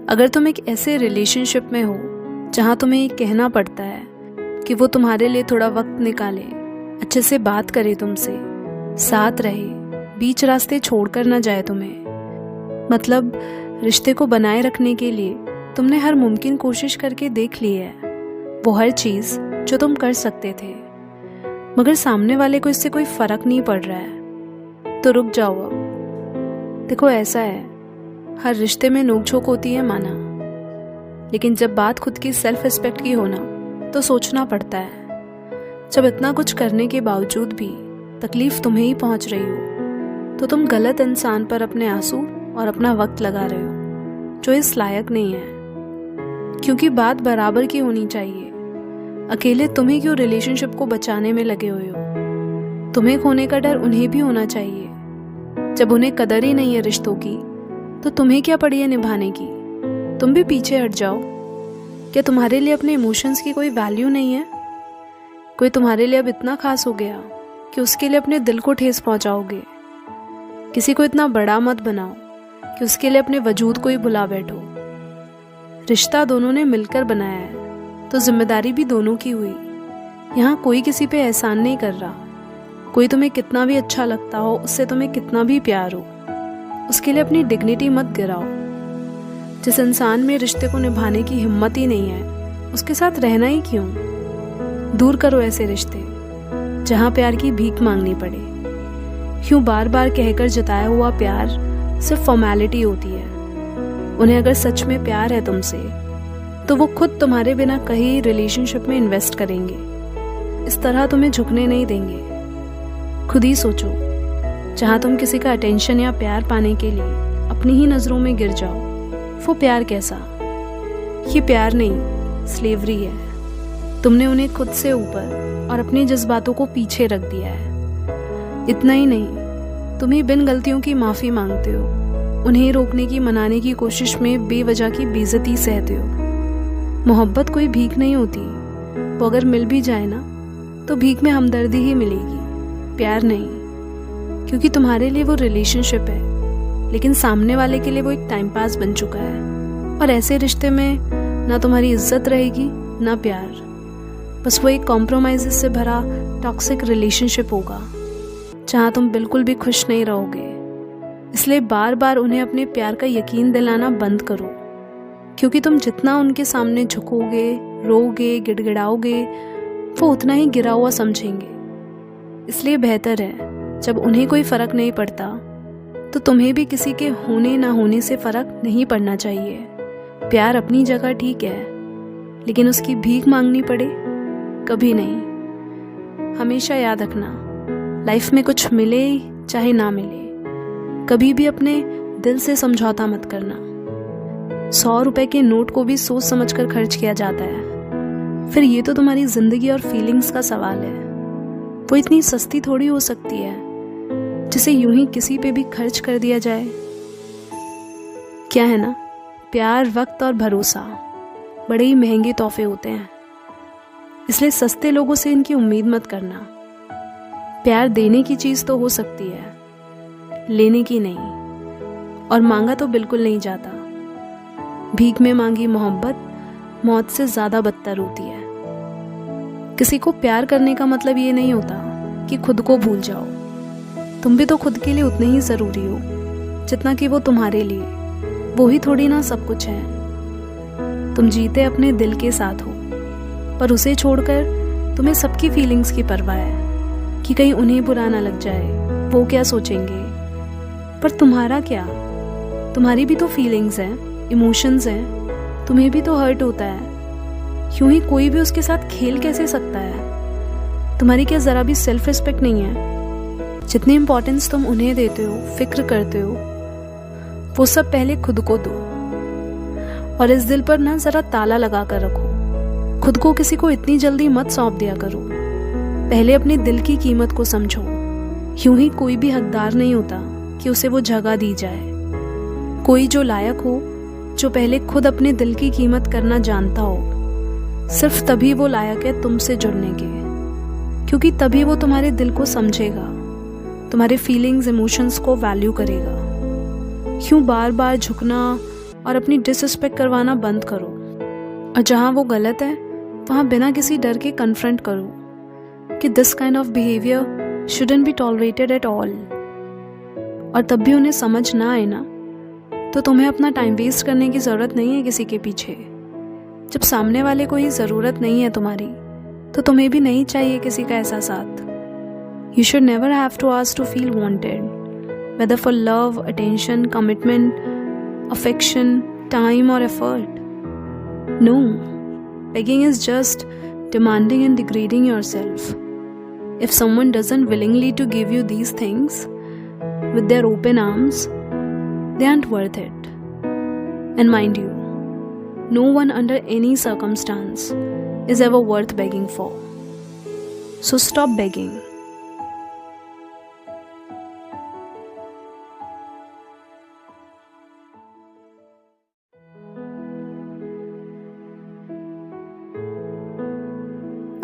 अगर तुम एक ऐसे रिलेशनशिप में हो जहाँ तुम्हें ये कहना पड़ता है कि वो तुम्हारे लिए थोड़ा वक्त निकाले, अच्छे से बात करे तुमसे, साथ रहे, बीच रास्ते छोड़कर ना जाए तुम्हें, मतलब रिश्ते को बनाए रखने के लिए तुमने हर मुमकिन कोशिश करके देख ली है, वो हर चीज़ जो तुम कर सकते थे, मगर सामने वाले को इससे कोई फ़र्क नहीं पड़ रहा है, तो रुक जाओ अब। देखो ऐसा है, हर रिश्ते में नोकझोंक होती है माना, लेकिन जब बात खुद की सेल्फ रिस्पेक्ट की हो ना तो सोचना पड़ता है। जब इतना कुछ करने के बावजूद भी तकलीफ तुम्हें ही पहुंच रही हो तो तुम गलत इंसान पर अपने आंसू और अपना वक्त लगा रहे हो जो इस लायक नहीं है, क्योंकि बात बराबर की होनी चाहिए। अकेले तुम्हें क्यों रिलेशनशिप को बचाने में लगे हुए हो? तुम्हें खोने का डर उन्हें भी होना चाहिए। जब उन्हें कदर ही नहीं है रिश्तों की तो तुम्हें क्या पड़ी है निभाने की? तुम भी पीछे हट जाओ। क्या तुम्हारे लिए अपने इमोशंस की कोई वैल्यू नहीं है? कोई तुम्हारे लिए अब इतना खास हो गया कि उसके लिए अपने दिल को ठेस पहुंचाओगे? किसी को इतना बड़ा मत बनाओ कि उसके लिए अपने वजूद को ही भुला बैठो। रिश्ता दोनों ने मिलकर बनाया है तो जिम्मेदारी भी दोनों की हुई। यहाँ कोई किसी पे एहसान नहीं कर रहा। कोई तुम्हें कितना भी अच्छा लगता हो, उससे तुम्हें कितना भी प्यार हो, उसके लिए अपनी डिग्निटी मत गिराओ। जिस इंसान में रिश्ते को निभाने की हिम्मत ही नहीं है उसके साथ रहना ही क्यों? दूर करो ऐसे रिश्ते जहाँ प्यार की भीख मांगनी पड़े। क्यों बार बार कहकर जताया हुआ प्यार सिर्फ फॉर्मेलिटी होती है। उन्हें अगर सच में प्यार है तुमसे तो वो खुद तुम्हारे बिना कहीं रिलेशनशिप में इन्वेस्ट करेंगे। इस तरह तुम्हें झुकने नहीं देंगे। खुद ही सोचो, जहाँ तुम किसी का अटेंशन या प्यार पाने के लिए अपनी ही नज़रों में गिर जाओ, वो प्यार कैसा? ये प्यार नहीं, स्लेवरी है। तुमने उन्हें खुद से ऊपर और अपने जज्बातों को पीछे रख दिया है। इतना ही नहीं, तुम ही बिन गलतियों की माफ़ी मांगते हो, उन्हें रोकने की, मनाने की कोशिश में बेवजह की बेइज्जती सहते हो। मोहब्बत कोई भीख नहीं होती, वो अगर मिल भी जाए ना तो भीख में हमदर्दी ही मिलेगी, प्यार नहीं। क्योंकि तुम्हारे लिए वो रिलेशनशिप है, लेकिन सामने वाले के लिए वो एक टाइम पास बन चुका है। और ऐसे रिश्ते में ना तुम्हारी इज्जत रहेगी ना प्यार, बस वो एक कॉम्प्रोमाइज से भरा टॉक्सिक रिलेशनशिप होगा जहाँ तुम बिल्कुल भी खुश नहीं रहोगे। इसलिए बार बार उन्हें अपने प्यार का यकीन दिलाना बंद करो, क्योंकि तुम जितना उनके सामने झुकोगे, रोओगे, गिड़गिड़ाओगे, वो उतना ही गिरा हुआ समझेंगे। इसलिए बेहतर है, जब उन्हें कोई फ़र्क नहीं पड़ता तो तुम्हें भी किसी के होने ना होने से फ़र्क नहीं पड़ना चाहिए। प्यार अपनी जगह ठीक है, लेकिन उसकी भीख मांगनी पड़े कभी नहीं। हमेशा याद रखना, लाइफ में कुछ मिले चाहे ना मिले, कभी भी अपने दिल से समझौता मत करना। 100 रुपए के नोट को भी सोच समझकर खर्च किया जाता है। फिर ये तो तुम्हारी जिंदगी और फीलिंग्स का सवाल है। वो इतनी सस्ती थोड़ी हो सकती है जिसे यूं ही किसी पे भी खर्च कर दिया जाए। क्या है ना, प्यार, वक्त और भरोसा बड़े ही महंगे तोहफे होते हैं, इसलिए सस्ते लोगों से इनकी उम्मीद मत करना। प्यार देने की चीज़ तो हो सकती है, लेने की नहीं, और मांगा तो बिल्कुल नहीं जाता। भीख में मांगी मोहब्बत मौत से ज़्यादा बदतर होती है। किसी को प्यार करने का मतलब ये नहीं होता कि खुद को भूल जाओ। तुम भी तो खुद के लिए उतने ही ज़रूरी हो जितना कि वो तुम्हारे लिए। वो ही थोड़ी ना सब कुछ है। तुम जीते अपने दिल के साथ हो, पर उसे छोड़कर तुम्हें सबकी फीलिंग्स की परवाह है कि कहीं उन्हें बुरा ना लग जाए, वो क्या सोचेंगे। पर तुम्हारा क्या? तुम्हारी भी तो फीलिंग्स हैं, इमोशंस हैं, तुम्हें भी तो हर्ट होता है। यूं ही कोई भी उसके साथ खेल कैसे सकता है? तुम्हारी क्या ज़रा भी सेल्फ रिस्पेक्ट नहीं है? जितनी इम्पोर्टेंस तुम उन्हें देते हो, फिक्र करते हो, वो सब पहले खुद को दो। और इस दिल पर ना ज़रा ताला लगा कर रखो। खुद को किसी को इतनी जल्दी मत सौंप दिया करो। पहले अपने दिल की कीमत को समझो। यूं ही कोई भी हकदार नहीं होता कि उसे वो जगह दी जाए। कोई जो लायक हो, जो पहले खुद अपने दिल की कीमत करना जानता हो, सिर्फ तभी वो लायक है तुमसे जुड़ने के, क्योंकि तभी वो तुम्हारे दिल को समझेगा, तुम्हारे फीलिंग्स, इमोशंस को वैल्यू करेगा। क्यों बार बार झुकना, और अपनी डिसरिस्पेक्ट करवाना बंद करो। और जहाँ वो गलत है वहाँ बिना किसी डर के कन्फ्रंट करो कि this kind of behaviour shouldn't be tolerated at all. और तब भी उन्हें समझ ना आए ना, तो तुम्हें अपना टाइम वेस्ट करने की ज़रूरत नहीं है किसी के पीछे। जब सामने वाले को ही ज़रूरत नहीं है तुम्हारी, तो तुम्हें भी नहीं चाहिए किसी का ऐसा साथ। You should never have to ask to feel wanted, whether for love, attention, commitment, affection, time और effort. No, begging is just demanding and degrading yourself. If someone doesn't willingly to give you these things with their open arms, they aren't worth it. And mind you, no one under any circumstance is ever worth begging for. So stop begging.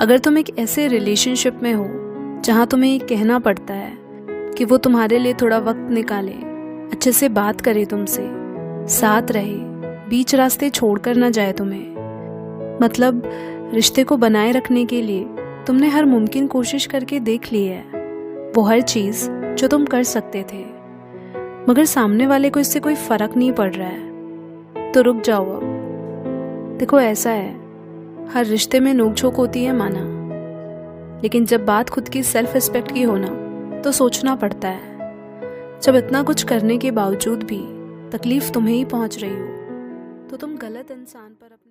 अगर तुम एक ऐसे relationship में हो जहाँ तुम्हें कहना पड़ता है कि वो तुम्हारे लिए थोड़ा वक्त निकाले, अच्छे से बात करे तुमसे, साथ रहे, बीच रास्ते छोड़कर ना जाए तुम्हें, मतलब रिश्ते को बनाए रखने के लिए तुमने हर मुमकिन कोशिश करके देख ली है, वो हर चीज़ जो तुम कर सकते थे, मगर सामने वाले को इससे कोई फ़र्क नहीं पड़ रहा है, तो रुक जाओ अब। देखो ऐसा है, हर रिश्ते में नोकझोंक होती है माना, लेकिन जब बात खुद की सेल्फ रिस्पेक्ट की हो ना, तो सोचना पड़ता है। जब इतना कुछ करने के बावजूद भी तकलीफ तुम्हें ही पहुंच रही हो, तो तुम गलत इंसान पर अपने